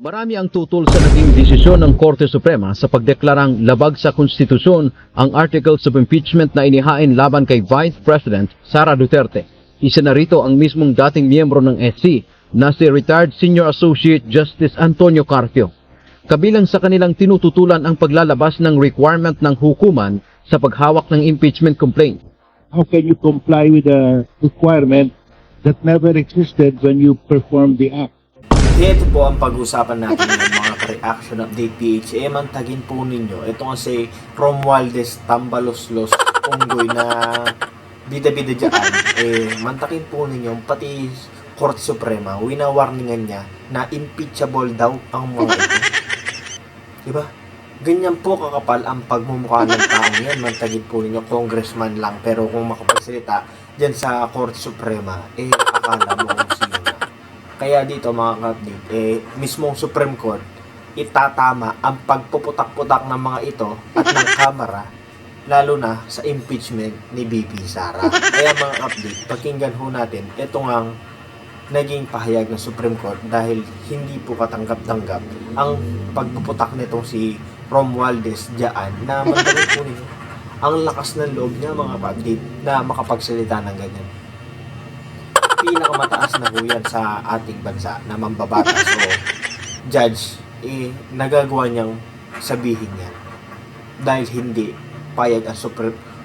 Marami ang tutol sa naging desisyon ng Korte Suprema sa pagdeklarang labag sa konstitusyon ang articles of impeachment na inihain laban kay Vice President Sara Duterte. Isa na rito ang mismong dating miyembro ng SC na si retired Senior Associate Justice Antonio Carpio. Kabilang sa kanilang tinututulan ang paglalabas ng requirement ng hukuman sa paghawak ng impeachment complaint. How can you comply with a requirement that never existed when you performed the act? Ito po ang pag-usapan natin ng mga reaction update PH. Mantagin po ninyo. Ito kasi Romualdez, Tamba, Unggoy na bida-bida dyan. Mantakin po ninyo, pati Korte Suprema, winawarningan niya na impeachable daw ang mga ito. Diba? Ganyan po kakapal ang pagmumukha ng tao yan. Mantagin po ninyo, congressman lang. Pero kung makapagsalita dyan sa Korte Suprema, akala mo kung sino. Kaya dito mga ka-update, mismong Supreme Court, itatama ang pagpuputak-putak ng mga ito at ng Kamara, lalo na sa impeachment ni BP Sara. Kaya mga update, pakinggan ho natin, ito ngang naging pahayag ng Supreme Court dahil hindi po katanggap-tanggap ang pagpuputak nitong si Romualdez dyan na mandali po ninyo. Ang lakas ng loob niya mga ka-update na makapagsalita ng ganyan. Pinakamataas na ho yan sa ating bansa na mambabatas o judge, nagagawa niyang sabihin yan dahil hindi payag ang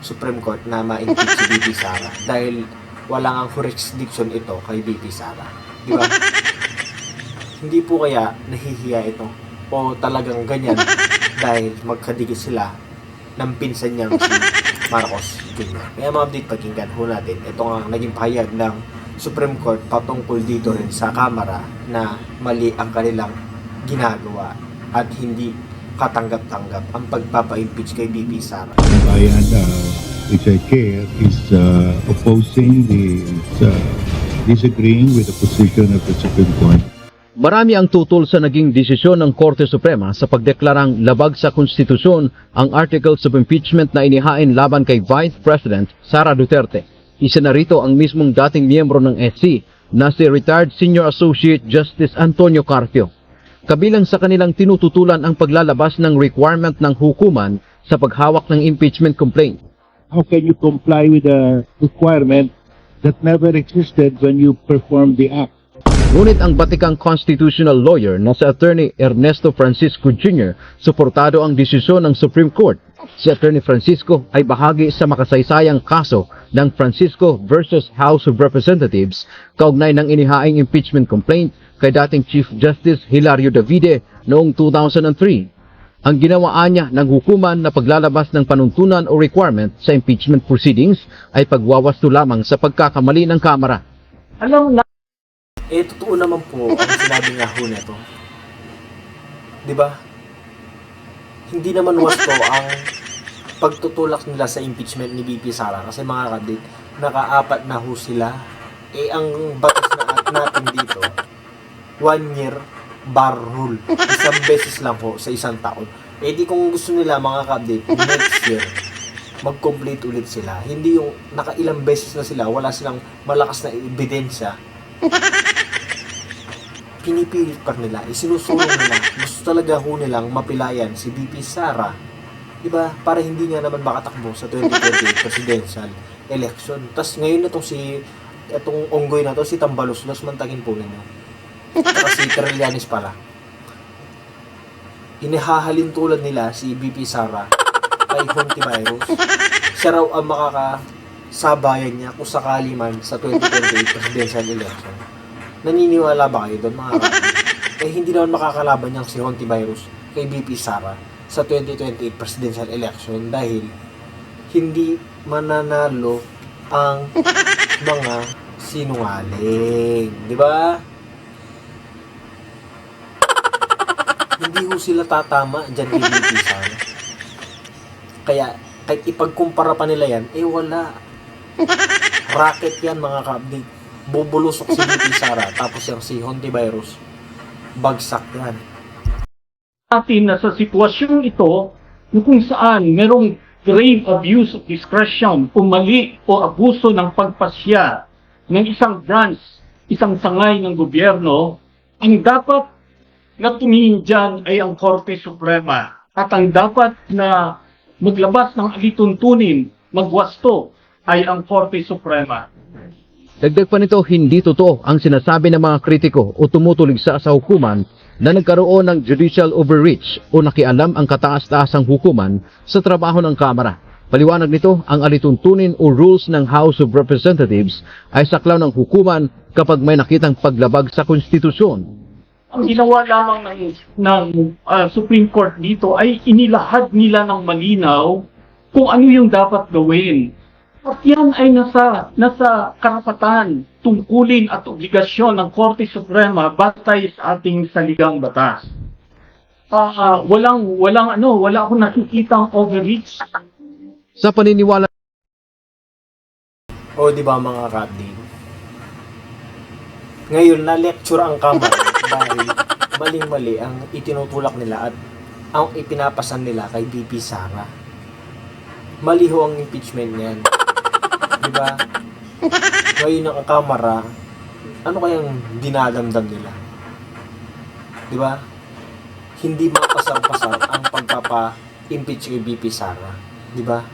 Supreme Court na ma-impeach si BP Sara dahil wala ang jurisdiction ito kay BP Sara, di ba? Hindi po kaya nahihiya ito o talagang ganyan dahil magkadikit sila ng pinsan niyang si Marcos Jr. Kaya mga update, pakinggan ho natin, ito nga naging pahayag ng Supreme Court patungkol dito rin sa Kamara na mali ang kanilang ginagawa at hindi katanggap-tanggap ang pagpapa-impeach kay BP Sara. Ban.Ta, which I care, is opposing disagreeing with the position of the Supreme Court. Marami ang tutol sa naging desisyon ng Korte Suprema sa pagdeklarang labag sa konstitusyon ang articles of impeachment na inihain laban kay Vice President Sara Duterte. Isa na rito ang mismong dating miyembro ng SC na si retired Senior Associate Justice Antonio Carpio. Kabilang sa kanilang tinututulan ang paglalabas ng requirement ng hukuman sa paghawak ng impeachment complaint. How can you comply with a requirement that never existed when you performed the act? Ngunit ang batikang constitutional lawyer na si Attorney Ernesto Francisco Jr. suportado ang desisyon ng Supreme Court. Si Attorney Francisco ay bahagi sa makasaysayang kaso ng Francisco versus House of Representatives kaugnay ng inihaing impeachment complaint kay dating Chief Justice Hilario Davide noong 2003. Ang ginawaan niya ng hukuman na paglalabas ng panuntunan o requirement sa impeachment proceedings ay pagwawasto lamang sa pagkakamali ng Kamara. Totoo naman po ang sinabi nga ho nito. Diba? Hindi naman wasto ang pagtutulak nila sa impeachment ni BP Sara kasi mga kadit, naka-apat na ho sila. Ang batas na natin dito, 1 year bar rule. Isang beses lang ho sa isang taon. Di kung gusto nila mga kadit, next year, mag-complete ulit sila. Hindi yung nakailang beses na sila, wala silang malakas na ebidensya. Pinipilit pa nila, isinusulong nila, gusto talaga ho nilang mapilayan si BP Sara, diba? Para hindi nga naman makatakbo sa 2028 presidential election. Tas ngayon itong unggoy na to, si Tamba, mantagin po ninyo. At si Trillanes pala. Inihahalin tulad nila si BP Sara kay Hontivirus. Siya raw ang makakasabayan niya kung sakali man sa 2028 presidential election. Naniniwala ba kayo doon mga kapatid? Hindi naman makakalaban niyang si Hontivirus kay BP Sara sa 2028 presidential election dahil hindi mananalo ang mga sinungaling. Di ba? Hindi ho sila tatama dyan kay BP Sara. Kaya kahit ipagkumpara pa nila yan, wala. Racket yan mga kapatid. Bubulusok si BP Sara tapos yung si Hontivirus bagsak yan. Atin na sa sitwasyong ito kung saan merong grave abuse of discretion o mali o abuso ng pagpasya ng isang branch, isang sangay ng gobyerno, ang dapat na tumingin dyan ay ang Korte Suprema. At ang dapat na maglabas ng alituntunin, magwasto, ay ang Korte Suprema. Dagdag pa nito, hindi totoo ang sinasabi ng mga kritiko o tumutuligsa sa hukuman na nagkaroon ng judicial overreach o nakialam ang kataas-taasang hukuman sa trabaho ng Kamara. Paliwanag nito, ang alituntunin o rules ng House of Representatives ay saklaw ng hukuman kapag may nakitang paglabag sa konstitusyon. Ang ginawa lamang ng Supreme Court dito ay inilahad nila ng malinaw kung ano yung dapat gawin. At yan ay nasa karapatan, tungkulin at obligasyon ng Korte Suprema batay sa ating saligang batas. Wala akong nakikitang overreach. Sa paniniwala O di ba mga kapatid? Ngayon na-lecture ang Kamara dahil maling-mali ang itinutulak nila at ang ipinapasan nila kay VP Sara. Mali ho ang impeachment niyan. Di ba? Ngayon ang Kamara, ano kayang dinadamdam nila? Di ba? Hindi mapasar-pasar ang pagpapa-impeach kay VP Sara. Di ba?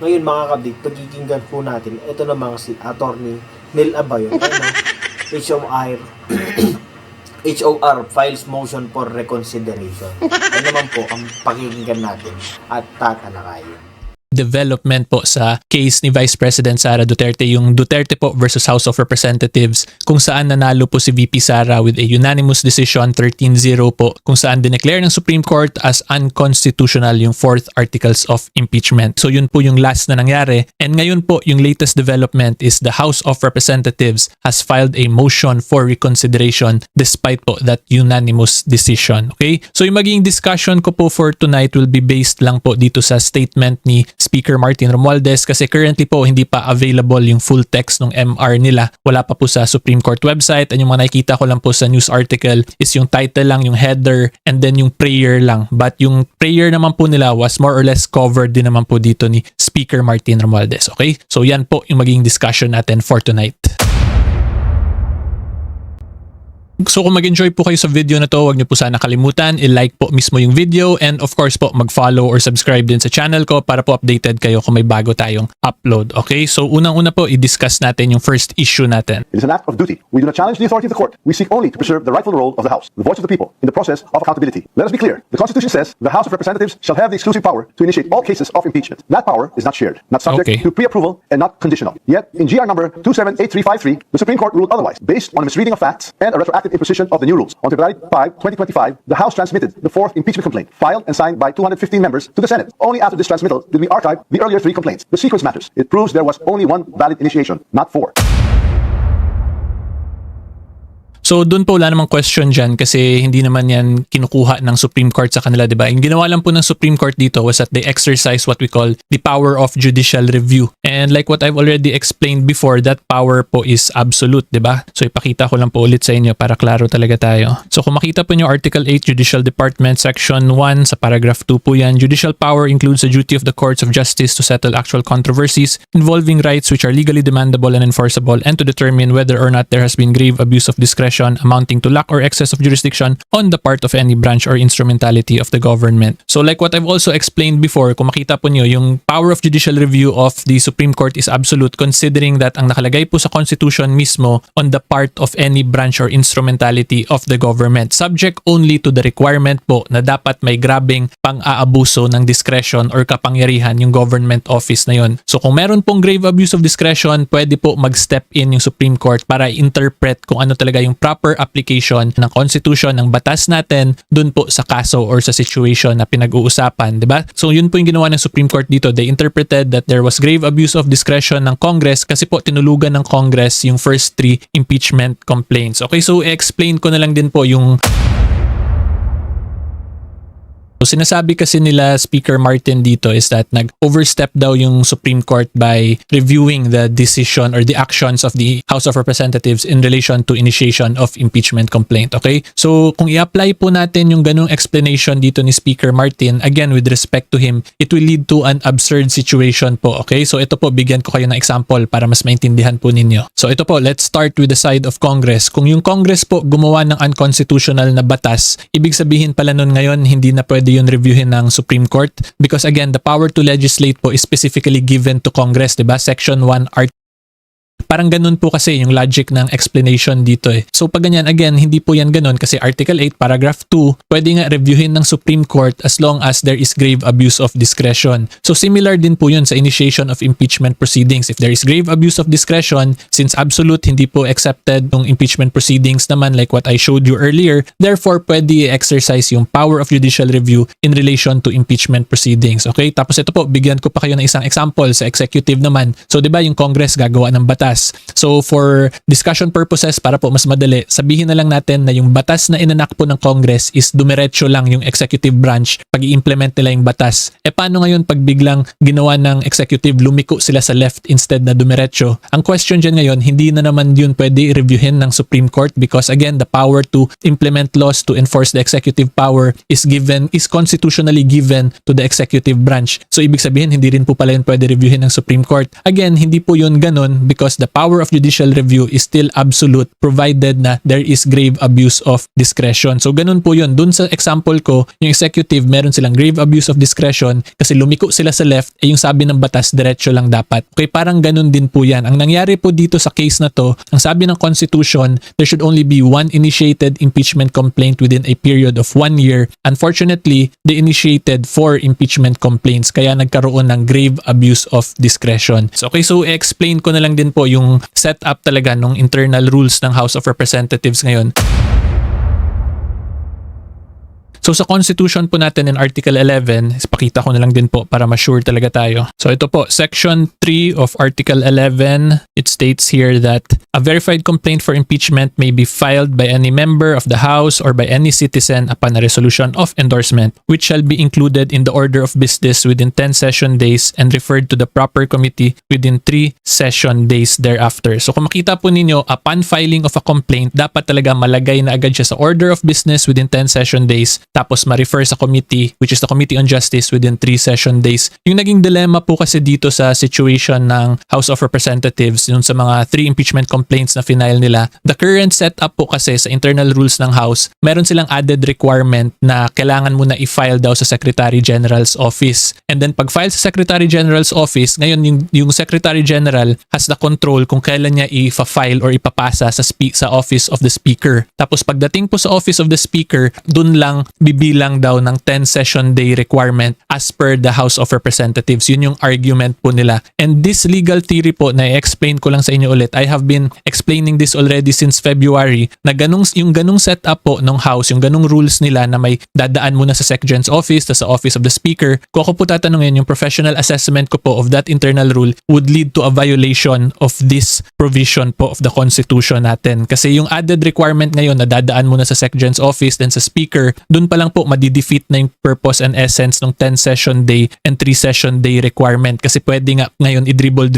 Ngayon mga kabig, pagkikinggan po natin, ito namang si Attorney Nel Abayon, HOR files motion for reconsideration. Ano naman po ang pakikinggan natin at tatalakayin. Development po sa case ni Vice President Sara Duterte, yung Duterte po versus House of Representatives, kung saan nanalo po si VP Sara with a unanimous decision 13-0 po, kung saan dineclare ng Supreme Court as unconstitutional yung 4th articles of impeachment. So yun po yung last na nangyari. And ngayon po, yung latest development is the House of Representatives has filed a motion for reconsideration despite po that unanimous decision. Okay? So yung magiging discussion ko po for tonight will be based lang po dito sa statement ni Speaker Martin Romualdez, kasi currently po hindi pa available yung full text ng MR nila. Wala pa po sa Supreme Court website, and yung mga nakikita ko lang po sa news article is yung title lang, yung header, and then yung prayer lang. But yung prayer naman po nila was more or less covered din naman po dito ni Speaker Martin Romualdez. Okay? So yan po yung magiging discussion natin for tonight. So kung mag-enjoy po kayo sa video na to, huwag niyo po sana kalimutan i-like po mismo yung video, and of course po mag-follow or subscribe din sa channel ko para po updated kayo kung may bago tayong upload. Okay? So unang-una po i-discuss natin yung first issue natin. It is an act of duty. We do not challenge the authority of the court. We seek only to preserve the rightful role of the House, the voice of the people, in the process of accountability. Let us be clear. The Constitution says the House of Representatives shall have the exclusive power to initiate all cases of impeachment. That power is not shared, not subject to pre-approval, and not conditional. Yet, in GR number 278353, the Supreme Court ruled otherwise, based on a misreading of facts and a retroactive imposition of the new rules. On February 5, 2025, the House transmitted the 4th impeachment complaint, filed and signed by 215 members, to the Senate. Only after this transmittal did we archive the earlier 3 complaints. The sequence matters. It proves there was only one valid initiation, not 4. So doon po wala namang question dyan kasi hindi naman yan kinukuha ng Supreme Court sa kanila, diba? Yung ginawa lang po ng Supreme Court dito was that they exercise what we call the power of judicial review. And like what I've already explained before, that power po is absolute, diba? So ipakita ko lang po ulit sa inyo para klaro talaga tayo. So kung makita po nyo Article 8 Judicial Department Section 1 sa paragraph 2 po yan, judicial power includes the duty of the courts of justice to settle actual controversies involving rights which are legally demandable and enforceable, and to determine whether or not there has been grave abuse of discretion amounting to lack or excess of jurisdiction on the part of any branch or instrumentality of the government. So like what I've also explained before, kung makita po nyo, yung power of judicial review of the Supreme Court is absolute, considering that ang nakalagay po sa Constitution mismo on the part of any branch or instrumentality of the government, subject only to the requirement po na dapat may grabing pang-aabuso ng discretion or kapangyarihan yung government office na yon. So kung meron pong grave abuse of discretion, pwede po mag-step in yung Supreme Court para interpret kung ano talaga yung proper application ng Constitution, ng batas natin dun po sa kaso or sa situation na pinag-uusapan, diba? So yun po yung ginawa ng Supreme Court dito. They interpreted that there was grave abuse of discretion ng Congress kasi po tinulugan ng Congress yung first 3 impeachment complaints. Okay, so i-explain ko na lang din po yung So sinasabi kasi nila Speaker Martin dito is that nag-overstep daw yung Supreme Court by reviewing the decision or the actions of the House of Representatives in relation to initiation of impeachment complaint. Okay? So kung i-apply po natin yung ganung explanation dito ni Speaker Martin, again with respect to him, it will lead to an absurd situation po. Okay? So ito po, bigyan ko kayo ng example para mas maintindihan po ninyo. So ito po, let's start with the side of Congress. Kung yung Congress po gumawa ng unconstitutional na batas, ibig sabihin pala nun ngayon hindi na pwede yun reviewin ng Supreme Court because again, the power to legislate po is specifically given to Congress, diba? Section 1, parang ganun po kasi yung logic ng explanation dito eh. So pag ganyan, again, hindi po yan ganun kasi Article 8, Paragraph 2, pwede nga reviewin ng Supreme Court as long as there is grave abuse of discretion. So similar din po yun sa initiation of impeachment proceedings. If there is grave abuse of discretion, since absolute hindi po accepted ng impeachment proceedings naman like what I showed you earlier, therefore pwede i-exercise yung power of judicial review in relation to impeachment proceedings. Okay? Tapos ito po, bigyan ko pa kayo ng isang example sa executive naman. So 'di ba yung Congress gagawa ng batas. So for discussion purposes, para po mas madali, sabihin na lang natin na yung batas na inanak po ng Congress is dumiretso lang yung executive branch pag i-implement nila yung batas. E paano ngayon pag biglang ginawa ng executive, lumiko sila sa left instead na dumiretso? Ang question dyan ngayon, hindi na naman yun pwede i-reviewin ng Supreme Court because again, the power to implement laws to enforce the executive power is constitutionally given to the executive branch. So ibig sabihin, hindi rin po pala yun pwede reviewin ng Supreme Court. Again, hindi po yun ganun because the power of judicial review is still absolute provided na there is grave abuse of discretion. So ganun po yun. Dun sa example ko, yung executive meron silang grave abuse of discretion kasi lumiko sila sa left, yung sabi ng batas diretso lang dapat. Okay, parang ganun din po yan. Ang nangyari po dito sa case na to, ang sabi ng Constitution, there should only be one initiated impeachment complaint within a period of 1 year. Unfortunately, they initiated 4 impeachment complaints kaya nagkaroon ng grave abuse of discretion. So okay, so i-explain ko na lang din po yung setup talaga ng internal rules ng House of Representatives ngayon. So sa Constitution po natin in Article 11, ipakita ko na lang din po para ma-sure talaga tayo. So ito po, Section 3 of Article 11, it states here that a verified complaint for impeachment may be filed by any member of the House or by any citizen upon a resolution of endorsement, which shall be included in the order of business within 10 session days and referred to the proper committee within 3 session days thereafter. So kung makita po ninyo, upon filing of a complaint, dapat talaga malagay na agad siya sa order of business within 10 session days tapos ma-refer sa committee, which is the Committee on Justice, within 3 session days. Yung naging dilemma po kasi dito sa situation ng House of Representatives, yung sa mga 3 impeachment complaints na final nila, the current setup po kasi sa internal rules ng House, meron silang added requirement na kailangan mo na i-file daw sa Secretary General's office. And then pag file sa Secretary General's office, ngayon yung Secretary General has the control kung kailan niya i-file or ipapasa sa Office of the Speaker. Tapos pagdating po sa Office of the Speaker, dun lang bibilang daw ng 10 session day requirement as per the House of Representatives. Yun yung argument po nila. And this legal theory po na i-explain ko lang sa inyo ulit, I have been explaining this already since February, na yung ganung setup po ng House, yung ganung rules nila na may dadaan muna sa SecGen's office, sa Office of the Speaker, kung ako po tatanungin, yung professional assessment ko po of that internal rule would lead to a violation of this provision po of the Constitution natin. Kasi yung added requirement ngayon na dadaan muna sa SecGen's office then sa Speaker, dun pa lang po madidefeat na yung purpose and essence ng 10 session day and 3 session day requirement kasi pwede nga ngayon i-dribble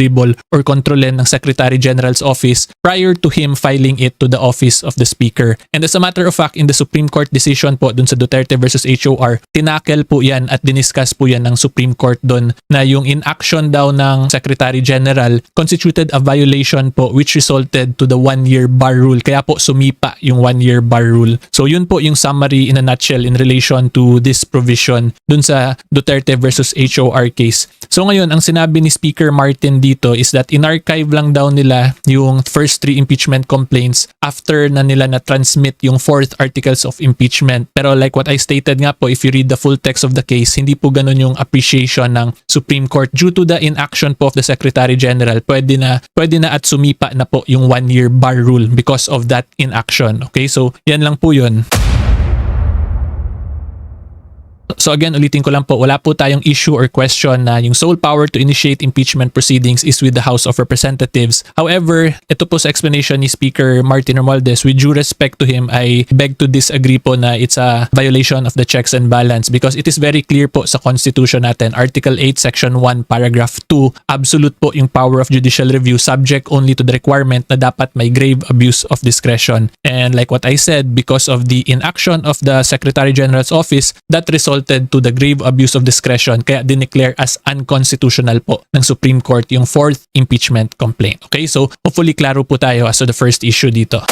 or kontrolin ng Secretary General's office prior to him filing it to the Office of the Speaker. And as a matter of fact, in the Supreme Court decision po dun sa Duterte versus HOR, tinakel po yan at diniscuss po yan ng Supreme Court dun na yung inaction daw ng Secretary General constituted a violation po which resulted to the 1-year bar rule. Kaya po sumipa yung 1-year bar rule. So yun po yung summary in a nutshell in relation to this provision dun sa Duterte versus HOR case. So ngayon, ang sinabi ni Speaker Martin dito is that in-archive lang daw nila yung first 3 impeachment complaints after na nila na-transmit yung 4th articles of impeachment. Pero like what I stated nga po, if you read the full text of the case, hindi po ganun yung appreciation ng Supreme Court. Due to the inaction po of the Secretary General, pwede na at sumipa na po yung 1-year bar rule because of that inaction. Okay, so yan lang po yun. So again, ulitin ko lang po, wala po tayong issue or question na yung sole power to initiate impeachment proceedings is with the House of Representatives. However, ito po sa explanation ni Speaker Martin Romualdez, with due respect to him, I beg to disagree po na it's a violation of the checks and balance because it is very clear po sa Constitution natin, Article 8, Section 1, Paragraph 2, absolute po yung power of judicial review subject only to the requirement na dapat may grave abuse of discretion. And like what I said, because of the inaction of the Secretary General's office, that resulted to the grave abuse of discretion kaya dineclare as unconstitutional po ng Supreme Court yung fourth impeachment complaint. Okay, so hopefully klaro po tayo as to the first issue dito.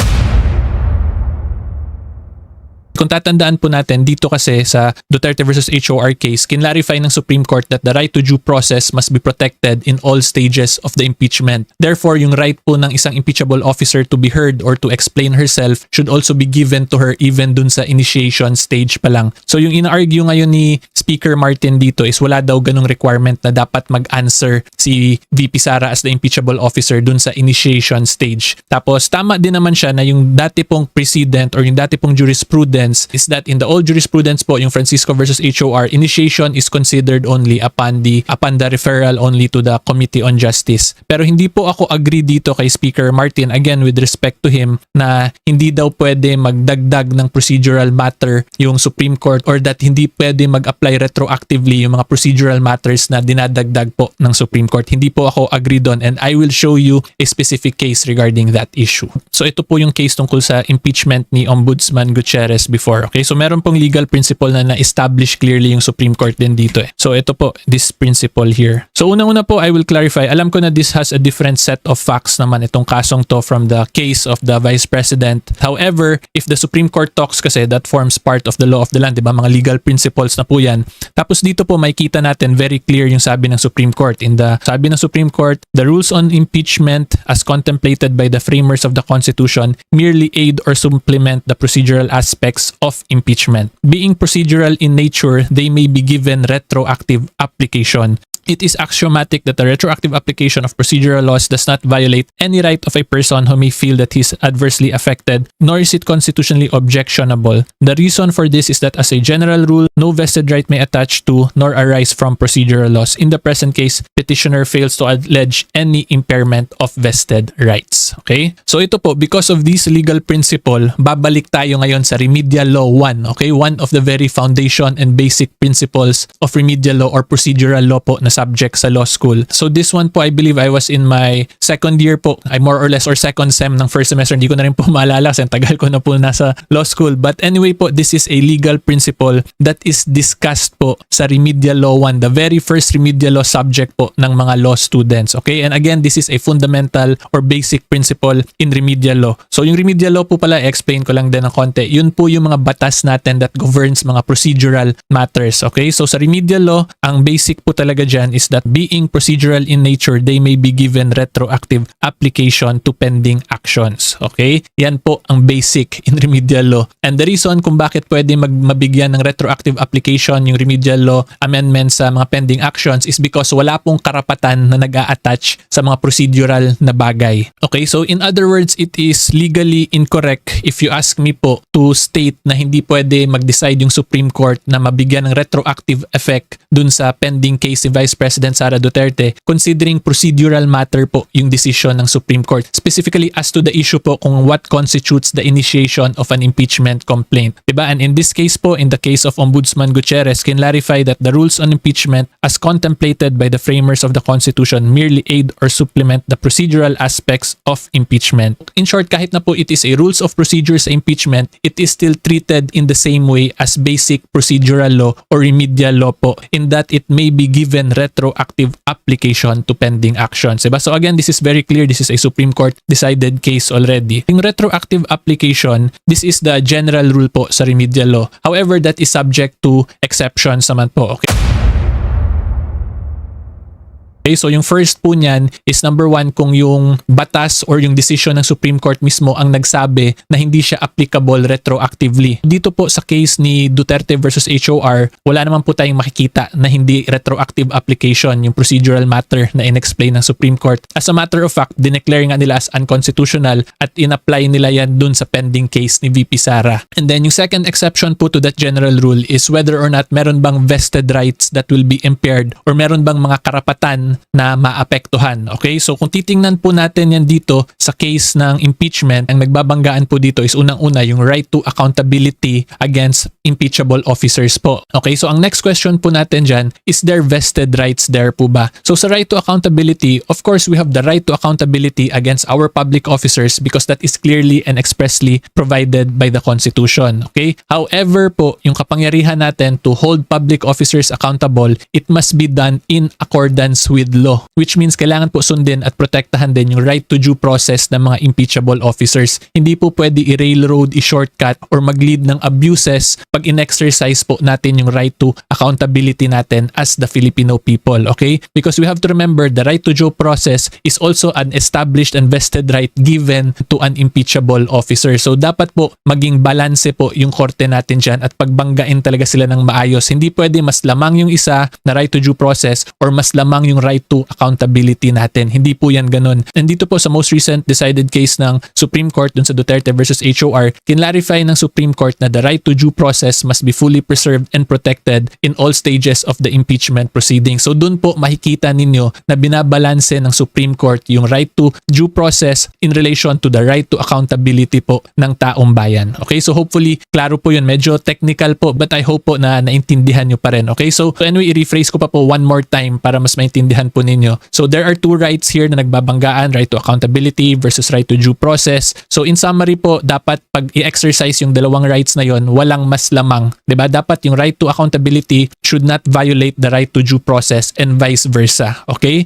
Kung tatandaan po natin, dito kasi sa Duterte versus HOR case, kinlarify ng Supreme Court that the right to due process must be protected in all stages of the impeachment. Therefore, yung right po ng isang impeachable officer to be heard or to explain herself should also be given to her even dun sa initiation stage pa lang. So yung ina-argue ngayon ni Speaker Martin dito is wala daw ganung requirement na dapat mag-answer si VP Sara as the impeachable officer dun sa initiation stage. Tapos tama din naman siya na yung dati pong precedent or yung dati pong jurisprudence is that in the old jurisprudence po, yung Francisco versus HOR, initiation is considered only upon the referral only to the Committee on Justice. Pero hindi po ako agree dito kay Speaker Martin, again with respect to him, na hindi daw pwede magdagdag ng procedural matter yung Supreme Court or that hindi pwede mag-apply retroactively yung mga procedural matters na dinadagdag po ng Supreme Court. Hindi po ako agree doon and I will show you a specific case regarding that issue. So ito po yung case tungkol sa impeachment ni Ombudsman Gutierrez before. Okay, so meron pong legal principle na na-establish clearly yung Supreme Court din dito eh. So ito po, this principle here. So unang-una po, I will clarify. Alam ko na this has a different set of facts naman itong kasong to from the case of the Vice President. However, if the Supreme Court talks kasi, that forms part of the law of the land, di ba? Mga legal principles na po yan. Tapos dito po, makikita natin very clear yung sabi ng Supreme Court. Sabi ng Supreme Court, the rules on impeachment as contemplated by the framers of the Constitution merely aid or supplement the procedural aspects of impeachment. Being procedural in nature, they may be given retroactive application. It is axiomatic that the retroactive application of procedural laws does not violate any right of a person who may feel that he is adversely affected, nor is it constitutionally objectionable. The reason for this is that as a general rule, no vested right may attach to nor arise from procedural laws. In the present case, petitioner fails to allege any impairment of vested rights. Okay? So ito po, because of this legal principle, babalik tayo ngayon sa remedial law 1. Okay? One of the very foundation and basic principles of remedial law or procedural law po na subject sa law school. So this one po, I believe I was in my second year po, I more or less, or second sem ng first semester. Hindi ko na rin po maalala kasi tagal ko na po nasa law school. But anyway po, this is a legal principle that is discussed po sa remedial law 1, the very first remedial law subject po ng mga law students. Okay? And again, this is a fundamental or basic principle in remedial law. So yung remedial law po pala, explain ko lang din ng konti. Yun po yung mga batas natin that governs mga procedural matters. Okay? So sa remedial law, ang basic po talaga dyan is that being procedural in nature, they may be given retroactive application to pending actions. Okay? Yan po ang basic in remedial law. And the reason kung bakit pwede mabigyan ng retroactive application yung remedial law amendments sa mga pending actions is because wala pong karapatan na nag-a-attach sa mga procedural na bagay. Okay? So in other words, it is legally incorrect if you ask me po to state na hindi pwede mag-decide yung Supreme Court na mabigyan ng retroactive effect dun sa pending case ni Vice President Sara Duterte, considering procedural matter po yung decision ng Supreme Court. Specifically as to the issue po kung what constitutes the initiation of an impeachment complaint. Diba? And in this case po, in the case of Ombudsman Gutierrez, clarify that the rules on impeachment as contemplated by the framers of the Constitution merely aid or supplement the procedural aspects of impeachment. In short, kahit na po it is a rules of procedure sa impeachment, it is still treated in the same way as basic procedural law or remedial law po, in that it may be given retroactive application to pending actions. Diba? So again, this is very clear. This is a Supreme Court decided case already. Yung retroactive application, this is the general rule po sa remedial law. However, that is subject to exceptions naman po. Okay. Okay, so yung first po niyan is number one, kung yung batas or yung decision ng Supreme Court mismo ang nagsabi na hindi siya applicable retroactively. Dito po sa case ni Duterte versus HOR, wala naman po tayong makikita na hindi retroactive application yung procedural matter na in-explain ng Supreme Court. As a matter of fact, dineclare nga nila as unconstitutional at in-apply nila yan dun sa pending case ni VP Sara. And then yung second exception po to that general rule is whether or not meron bang vested rights that will be impaired or meron bang mga karapatan na maapektuhan. Okay? So kung titingnan po natin yan dito sa case ng impeachment, ang nagbabanggaan po dito is unang-una yung right to accountability against impeachable officers po. Okay? So ang next question po natin dyan, is there vested rights there po ba? So sa right to accountability, of course we have the right to accountability against our public officers because that is clearly and expressly provided by the Constitution. Okay? However po, yung kapangyarihan natin to hold public officers accountable, it must be done in accordance with law, which means kailangan po sundin at protektahan din yung right to due process ng mga impeachable officers. Hindi po pwede i-railroad, i-shortcut, or mag-lead ng abuses pag in-exercise po natin yung right to accountability natin as the Filipino people, okay? Because we have to remember the right to due process is also an established and vested right given to an impeachable officer. So dapat po maging balanse po yung korte natin dyan at pagbanggain talaga sila ng maayos. Hindi pwede mas lamang yung isa na right to due process or mas lamang yung right to accountability natin. Hindi po yan ganun. And dito po sa most recent decided case ng Supreme Court dun sa Duterte versus HOR, kinlarify ng Supreme Court na the right to due process must be fully preserved and protected in all stages of the impeachment proceeding. So dun po makikita ninyo na binabalanse ng Supreme Court yung right to due process in relation to the right to accountability po ng taong bayan. Okay, so hopefully klaro po yun. Medyo technical po but I hope po na naintindihan nyo pa rin. Okay, so anyway, i-rephrase ko pa po one more time para mas maintindihan po ninyo. So there are two rights here na nagbabanggaan, right to accountability versus right to due process. So in summary po, dapat pag i-exercise yung dalawang rights na yon, walang mas lamang. 'Di ba? Dapat yung right to accountability should not violate the right to due process and vice versa. Okay?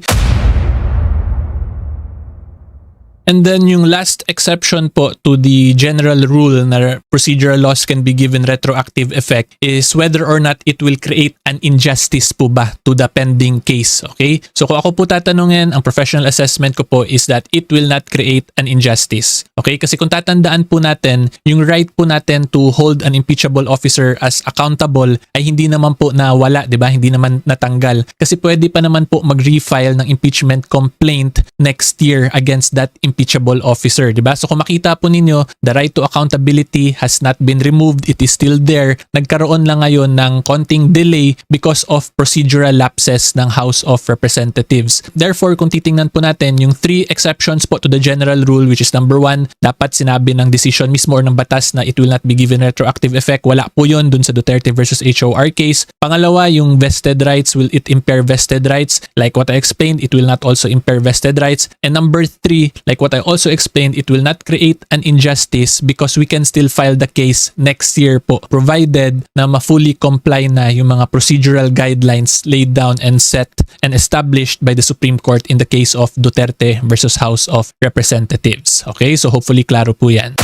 And then yung last exception po to the general rule na procedural laws can be given retroactive effect is whether or not it will create an injustice po ba to the pending case. Okay? So kung ako po tatanungin, ang professional assessment ko po is that it will not create an injustice. Okay? Kasi kung tatandaan po natin, yung right po natin to hold an impeachable officer as accountable ay hindi naman po nawala, di ba? Hindi naman natanggal. Kasi pwede pa naman po mag-refile ng impeachment complaint next year against that impeachable officer, di ba? So kung makita po ninyo, the right to accountability has not been removed. It is still there. Nagkaroon lang ngayon ng konting delay because of procedural lapses ng House of Representatives. Therefore, kung titingnan po natin yung three exceptions po to the general rule, which is number one, dapat sinabi ng decision mismo or ng batas na it will not be given retroactive effect. Wala po yun dun sa Duterte versus HOR case. Pangalawa, yung vested rights, will it impair vested rights? Like what I explained, it will not also impair vested rights. And number three, like what I also explained, it will not create an injustice because we can still file the case next year po, provided na ma-fully comply na yung mga procedural guidelines laid down and set and established by the Supreme Court in the case of Duterte versus House of Representatives. Okay, so hopefully klaro po yan.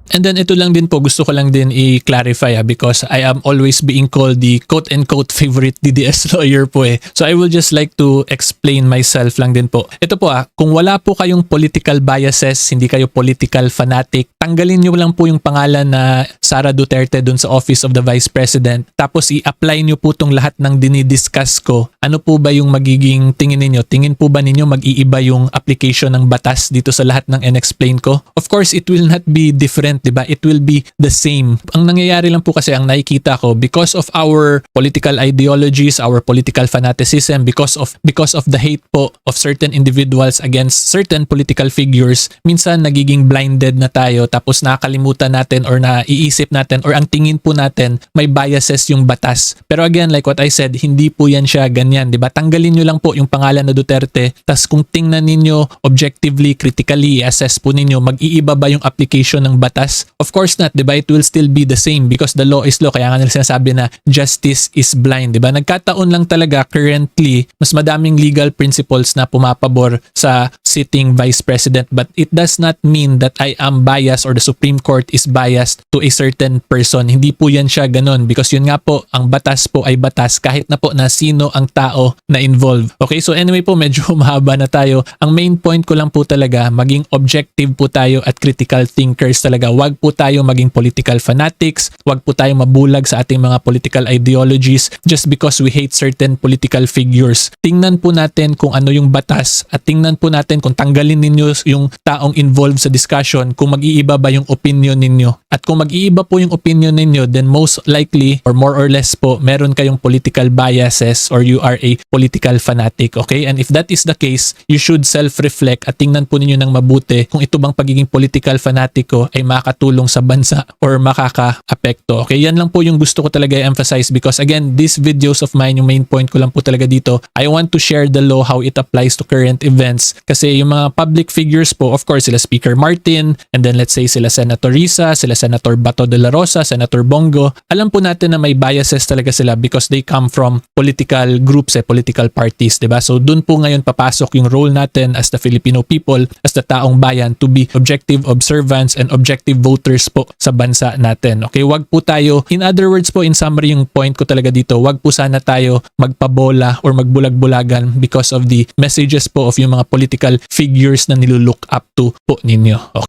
And then ito lang din po, gusto ko lang din i-clarify because I am always being called the quote-unquote favorite DDS lawyer po eh. So I will just like to explain myself lang din po. Ito po kung wala po kayong political biases, hindi kayo political fanatic, tanggalin nyo lang po yung pangalan na Sara Duterte dun sa Office of the Vice President. Tapos i-apply nyo po tong lahat ng dinidiscuss ko. Ano po ba yung magiging tingin ninyo? Tingin po ba ninyo mag-iiba yung application ng batas dito sa lahat ng in-explain ko? Of course, it will not be different, diba? It will be the same. Ang nangyayari lang po kasi, ang nakikita ko, because of our political ideologies, our political fanaticism, because of the hate po of certain individuals against certain political figures, minsan nagiging blinded na tayo, tapos nakakalimutan natin or naiisip natin or ang tingin po natin may biases yung batas. Pero again, like what I said, hindi po yan siya ganyan, diba? Tanggalin nyo lang po yung pangalan na Duterte, tas kung tingnan ninyo objectively, critically, assess po ninyo, mag-iiba ba yung application ng batas batas? Of course not, 'di ba? It will still be the same because the law is law. Kaya nga nila sinasabi na justice is blind, 'di ba? Nagkataon lang talaga currently mas madaming legal principles na pumapabor sa sitting vice president, but it does not mean that I am biased or the Supreme Court is biased to a certain person. Hindi po yan siya ganun because yun nga po, ang batas po ay batas kahit na po na sino ang tao na involved. Okay, so anyway po, medyo mahaba na tayo. Ang main point ko lang po talaga, maging objective po tayo at critical thinkers talaga. Wag po tayo maging political fanatics, wag po tayo mabulag sa ating mga political ideologies just because we hate certain political figures. Tingnan po natin kung ano yung batas at tingnan po natin kung tanggalin ninyo yung taong involved sa discussion, kung mag-iiba ba yung opinion ninyo. At kung mag-iiba po yung opinion ninyo, then most likely or more or less po, meron kayong political biases or you are a political fanatic. Okay? And if that is the case, you should self-reflect at tingnan po ninyo ng mabuti kung ito bang pagiging political fanatico ay makatulong sa bansa or makaka-apekto. Okay? Yan lang po yung gusto ko talaga i-emphasize because again, these videos of mine, yung main point ko lang po talaga dito, I want to share the law, how it applies to current events. Kasi yung mga public figures po, of course, sila Speaker Martin, and then let's say sila Senator Risa, sila Senator Bato de la Rosa, Senator Bongo, alam po natin na may biases talaga sila because they come from political groups, political parties, diba? So dun po ngayon papasok yung role natin as the Filipino people, as the taong bayan, to be objective observants and objective voters po sa bansa natin. Okay, wag po tayo, in other words po, in summary yung point ko talaga dito, wag po sana tayo magpabola or magbulag-bulagan because of the messages po of yung mga political figures na nilulook up to po ninyo. Okay.